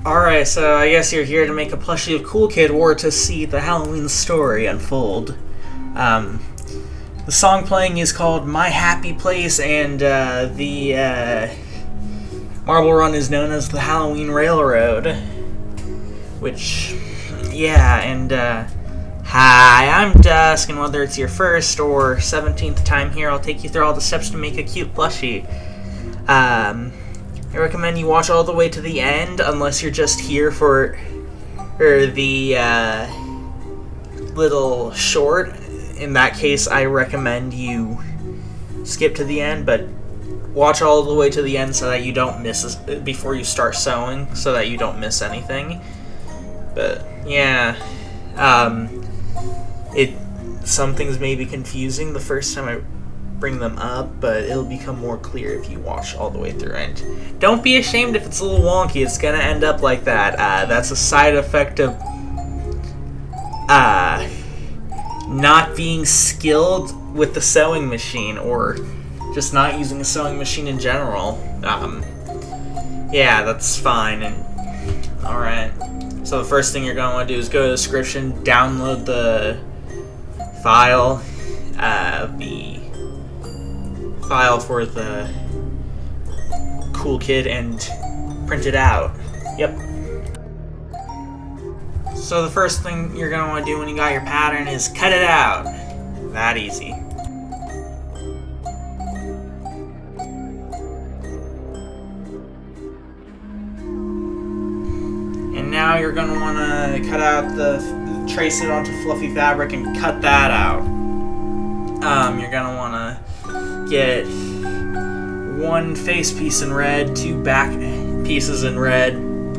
Alright, so I guess you're here to make a plushie of Coolkid or to see the Halloween story unfold. The song playing is called My Happy Place, and the marble run is known as the Halloween Railroad. Which, yeah, and hi, I'm Dusk, and whether it's your first or 17th time here, I'll take you through all the steps to make a cute plushie. I recommend you watch all the way to the end, unless you're just here for the little short. In that case, I recommend you skip to the end, but watch all the way to the end so that you don't miss before you start sewing, so that you don't miss anything. But yeah, some things may be confusing the first time I bring them up, but it'll become more clear if you watch all the way through. And don't be ashamed if it's a little wonky. It's gonna end up like that. That's a side effect of not being skilled with the sewing machine, or just not using a sewing machine in general. Yeah, that's fine. And alright, so the first thing you're gonna want to do is go to the description, download the file, for the Coolkid, and print it out. Yep. So the first thing you're going to want to do when you got your pattern is cut it out. That easy. And now you're going to want to trace it onto fluffy fabric and cut that out. You're going to want to get one face piece in red, 2 back pieces in red,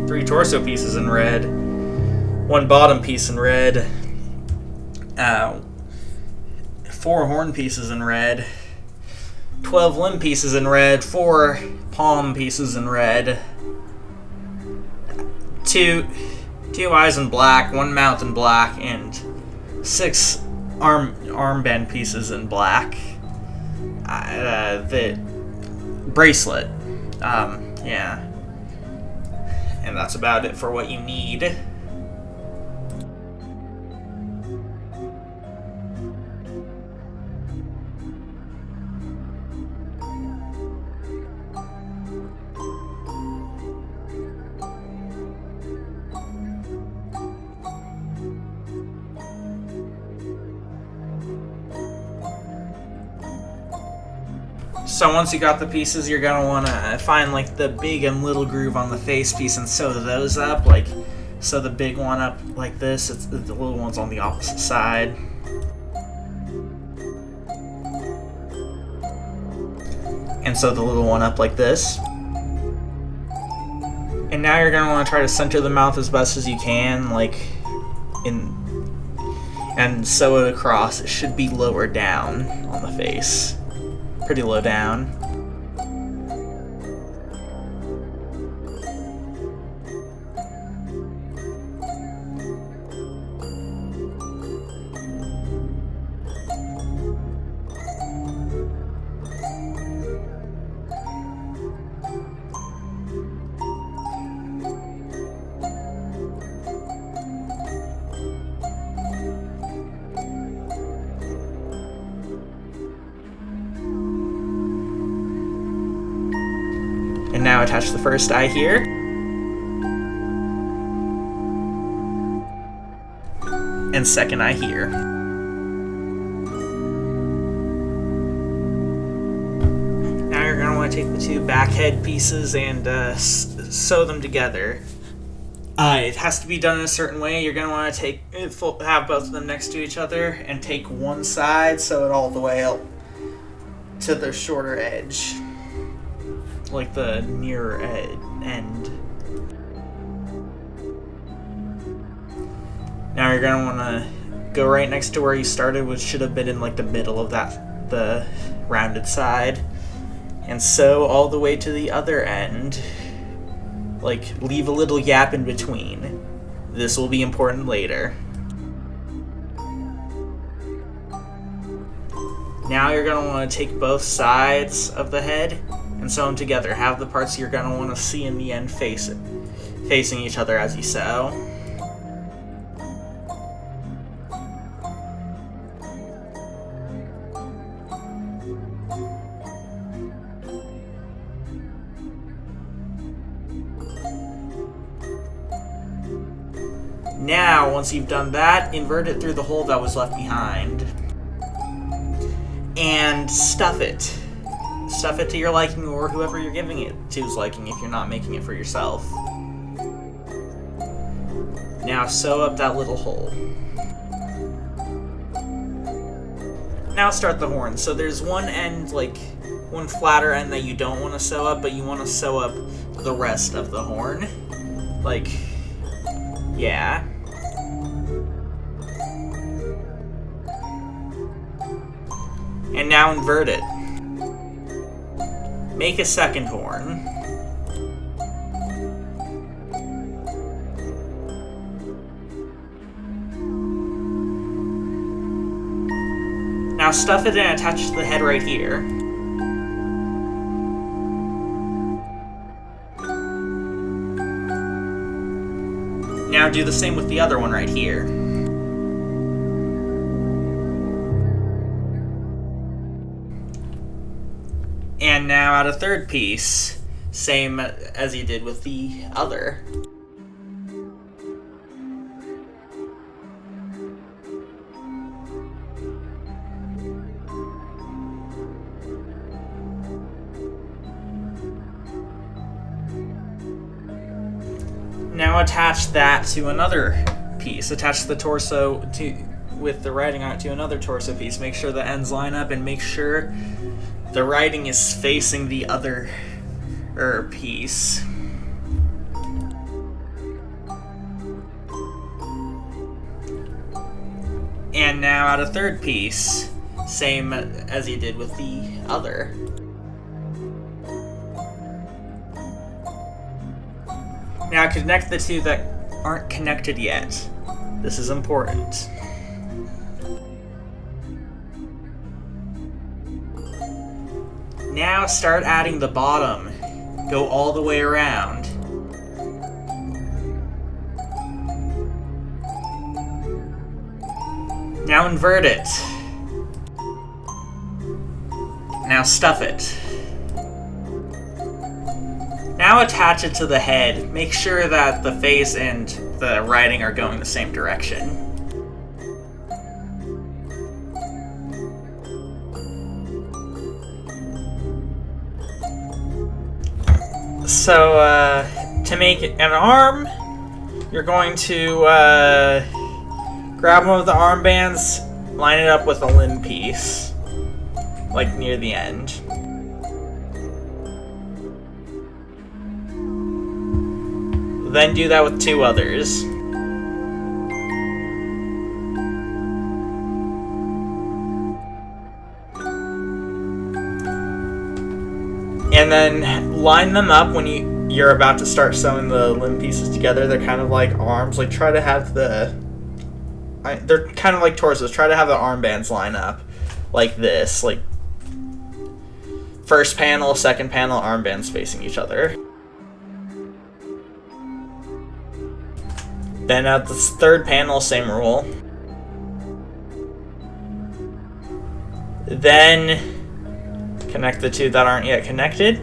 3 torso pieces in red, 1 bottom piece in red, 4 horn pieces in red, 12 limb pieces in red, 4 palm pieces in red, 2 eyes in black, 1 mouth in black, and 6 armband pieces in black. The bracelet. Yeah. And that's about it for what you need. So once you got the pieces, you're going to want to find like the big and little groove on the face piece and sew those up. Like, sew the big one up like this, the little one's on the opposite side. And sew the little one up like this. And now you're going to want to try to center the mouth as best as you can, and sew it across. It should be lower down on the face. Pretty low down. And now attach the first eye here. And second eye here. Now you're going to want to take the 2 back head pieces and sew them together. It has to be done in a certain way. You're going to want to have both of them next to each other and take one side, sew it all the way up to the shorter edge. Like the nearer end. Now you're gonna want to go right next to where you started, which should have been in like the middle of the rounded side, and sew all the way to the other end. Like, leave a little gap in between. This will be important later. Now you're going to want to take both sides of the head and sew them together. Have the parts you're going to want to see in the end face it. facing each other as you sew. Now, once you've done that, invert it through the hole that was left behind. And stuff it. Stuff it to your liking, or whoever you're giving it to's liking if you're not making it for yourself. Now sew up that little hole. Now start the horn. So there's one end, like one flatter end that you don't want to sew up, but you want to sew up the rest of the horn. Like, yeah. And now invert it. Make a second horn. Now stuff it and attach the head right here. Now do the same with the other one right here. And now add a third piece, same as you did with the other. Now attach that to another piece. Attach the torso with the writing on it to another torso piece. Make sure the ends line up and make sure the writing is facing the other piece. And now add a third piece, same as you did with the other. Now connect the two that aren't connected yet. This is important. Now start adding the bottom. Go all the way around. Now invert it. Now stuff it. Now attach it to the head. Make sure that the face and the writing are going the same direction. So, to make an arm, you're going to grab one of the armbands, line it up with a limb piece, like near the end. Then do that with two others. And then line them up when you're about to start sewing the limb pieces together. They're kind of like arms. Like try to have they're kind of like torsos. Try to have the armbands line up like this. Like first panel, second panel, armbands facing each other. Then at the third panel, same rule. Then connect the two that aren't yet connected.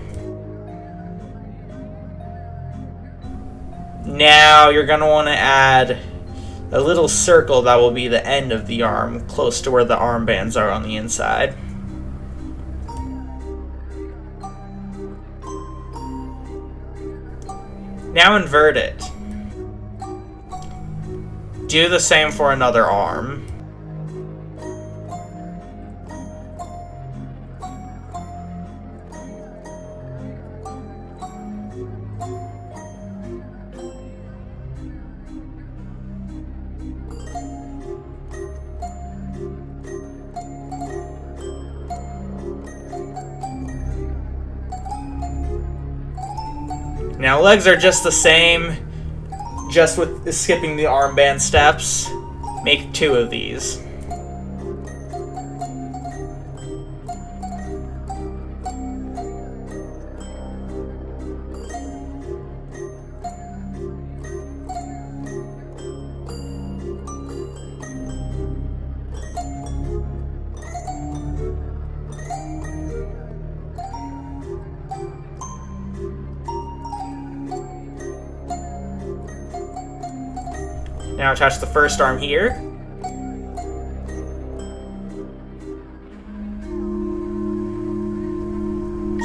Now you're going to want to add a little circle that will be the end of the arm, close to where the armbands are on the inside. Now invert it. Do the same for another arm. Now legs are just the same, just with skipping the armband steps. Make two of these. Now attach the first arm here.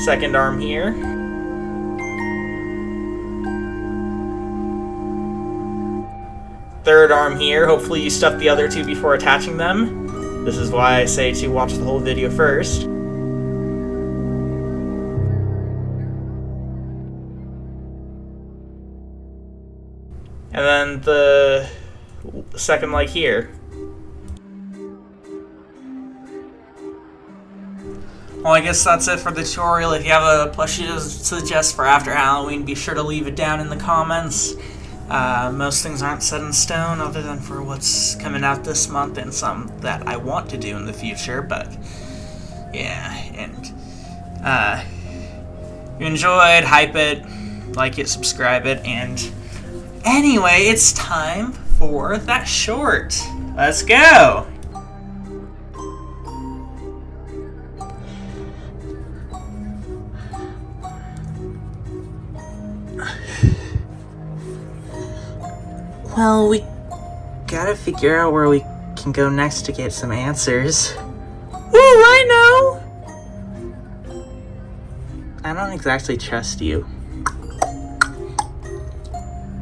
Second arm here. Third arm here. Hopefully you stuff the other two before attaching them. This is why I say to watch the whole video first. And then the second leg here. Well, I guess that's it for the tutorial. If you have a plushie to suggest for after Halloween, be sure to leave it down in the comments. Most things aren't set in stone other than for what's coming out this month and some that I want to do in the future, but yeah, and if you enjoyed, hype it, like it, subscribe it, and anyway, it's time for that short. Let's go! Well, we gotta figure out where we can go next to get some answers. Ooh, I know! I don't exactly trust you.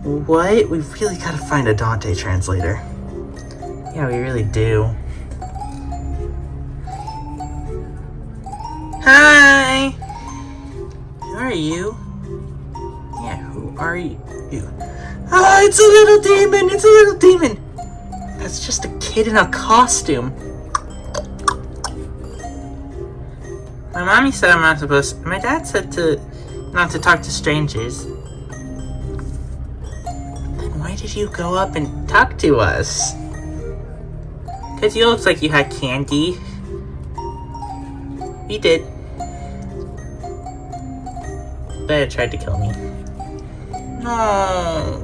What? We really gotta find a Dante translator. Yeah, we really do. Hi! Who are you? Yeah, who are you? Ah, it's a little demon! It's a little demon! That's just a kid in a costume. My mommy said I'm not supposed to. My dad said not to talk to strangers. Then why did you go up and talk to us? Because you looked like you had candy. You did. But it tried to kill me. No.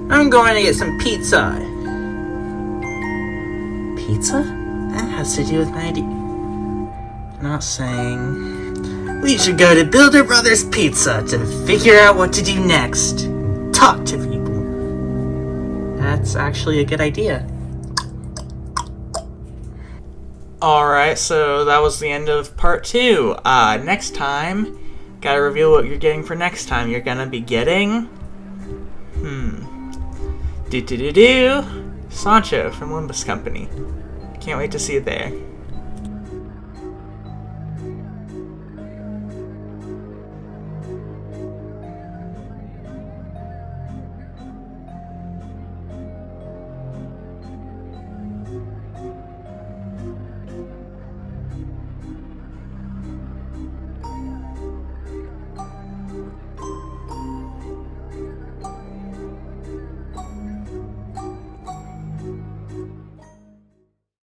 I'm going to get some pizza. Pizza? That has to do with my idea. Not saying. We should go to Builder Brothers Pizza to figure out what to do next. Talk to people. That's actually a good idea. Alright, so that was the end of part 2. Next time, gotta reveal what you're getting for next time. You're gonna be getting... Sancho from Limbus Company. Can't wait to see you there.